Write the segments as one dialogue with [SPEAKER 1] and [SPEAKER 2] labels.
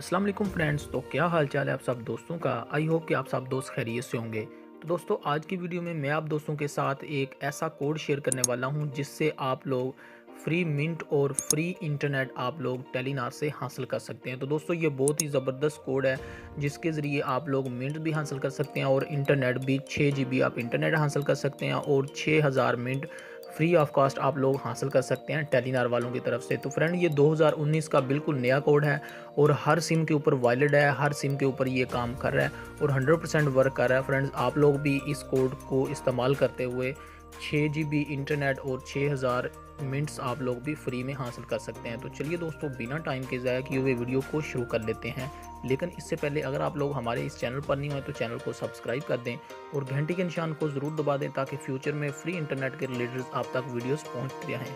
[SPEAKER 1] अस्सलाम वालेकुम फ्रेंड्स। तो क्या हाल चाल है आप सब दोस्तों का। आई होप कि आप सब दोस्त खैरियत से होंगे। तो दोस्तों आज की वीडियो में मैं आप दोस्तों के साथ एक ऐसा कोड शेयर करने वाला हूं जिससे आप लोग फ्री मिंट और फ्री इंटरनेट आप लोग टेलीनार से हासिल कर सकते हैं। तो दोस्तों ये बहुत ही ज़बरदस्त कोड है जिसके ज़रिए आप लोग मिंट भी हासिल कर सकते हैं और इंटरनेट भी 6 GB आप इंटरनेट हासिल कर सकते हैं और 6000 मिनट फ्री ऑफ कॉस्ट आप लोग हासिल कर सकते हैं टेलीनार वालों की तरफ से। तो फ्रेंड ये 2019 का बिल्कुल नया कोड है और हर सिम के ऊपर वैलिड है, हर सिम के ऊपर ये काम कर रहा है और 100% वर्क कर रहा है। फ्रेंड्स आप लोग भी इस कोड को इस्तेमाल करते हुए 6 GB इंटरनेट और 6000 मिनट्स आप लोग भी फ्री में हासिल कर सकते हैं। तो चलिए दोस्तों बिना टाइम के ज़ाया किए हुए वीडियो को शुरू कर लेते हैं। लेकिन इससे पहले अगर आप लोग हमारे इस चैनल पर नहीं हुए तो चैनल को सब्सक्राइब कर दें और घंटी के निशान को ज़रूर दबा दें ताकि फ्यूचर में फ्री इंटरनेट के रिलेटेड आप तक वीडियोस पहुंचते रहें।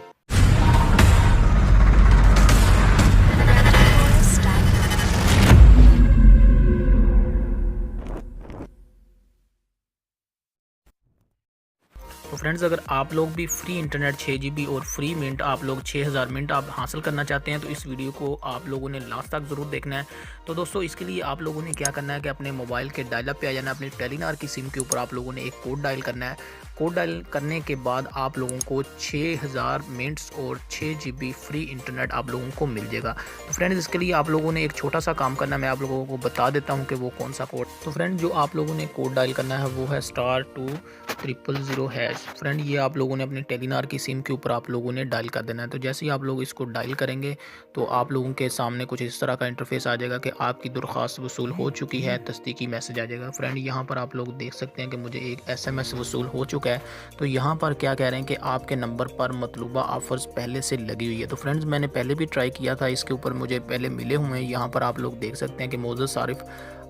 [SPEAKER 1] तो फ्रेंड्स अगर आप लोग भी फ्री इंटरनेट 6 GB और फ्री मिनट आप लोग 6000 मिनट आप हासिल करना चाहते हैं तो इस वीडियो को आप लोगों ने लास्ट तक ज़रूर देखना है। तो दोस्तों इसके लिए आप लोगों ने क्या करना है कि अपने मोबाइल के डायल अप पे आ जाना है। अपने टेलीनार की सिम के ऊपर आप लोगों ने एक कोड डायल करना है। कोड डायल करने के बाद आप लोगों को 6000 मिनट्स और 6 GB फ्री इंटरनेट आप लोगों को मिल जाएगा। तो फ्रेंड्स इसके लिए आप लोगों ने एक छोटा सा काम करना है, मैं आप लोगों को बता देता हूँ कि वो कौन सा कोड। तो फ्रेंड जो आप लोगों ने कोड डायल करना है वो है *2000#। फ्रेंड ये आप लोगों ने अपने टेलीनार की सिम के ऊपर आप लोगों ने डायल कर देना है। तो जैसे ही आप लोग इसको डायल करेंगे तो आप लोगों के सामने कुछ इस तरह का इंटरफेस आ जाएगा कि आपकी दरख्वास्त वसूल हो चुकी है, तस्दीकी मैसेज आ जाएगा। फ्रेंड यहाँ पर आप लोग देख सकते हैं कि मुझे एक SMS वसूल हो चुका है। तो यहाँ पर क्या कह रहे हैं कि आपके नंबर पर मतलूबा ऑफ़र्स पहले से लगी हुई है। तो फ्रेंड्स मैंने पहले भी ट्राई किया था, इसके ऊपर मुझे पहले मिले हुए हैं। यहाँ पर आप लोग देख सकते हैं कि मोअज़्ज़ज़ सारिफ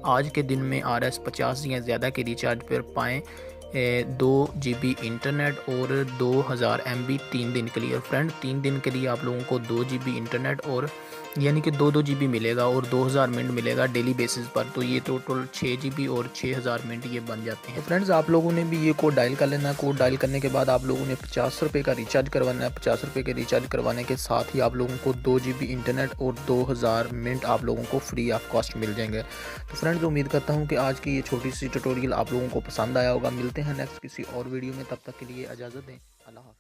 [SPEAKER 1] आज के दिन में RS 50 या ज़्यादा के रिचार्ज पर पाएँ 2 GB इंटरनेट और 2000 MB 3 दिन के लिए। और फ्रेंड 3 दिन के लिए आप लोगों को 2 GB इंटरनेट और यानी कि 2 GB मिलेगा और 2000 मिनट मिलेगा डेली बेसिस पर। तो ये टोटल 6 GB और 6000 मिनट ये बन जाते हैं। फ्रेंड्स आप लोगों ने भी ये कोड डायल कर लेना है। कोड डायल करने के बाद आप लोगों ने 50 रुपये का रिचार्ज करवाना है। 50 रुपये के रिचार्ज करवाने के साथ ही आप लोगों को 2 GB इंटरनेट और 2000 मिनट आप लोगों को फ्री ऑफ कॉस्ट मिल जाएंगे। तो फ्रेंड्स उम्मीद करता हूँ कि आज की ये छोटी सी ट्यूटोरियल आप लोगों को पसंद आया होगा। मिलते हैं नेक्स्ट किसी और वीडियो में, तब तक के लिए इजाज़त दें। अल्लाह हाफ़िज़।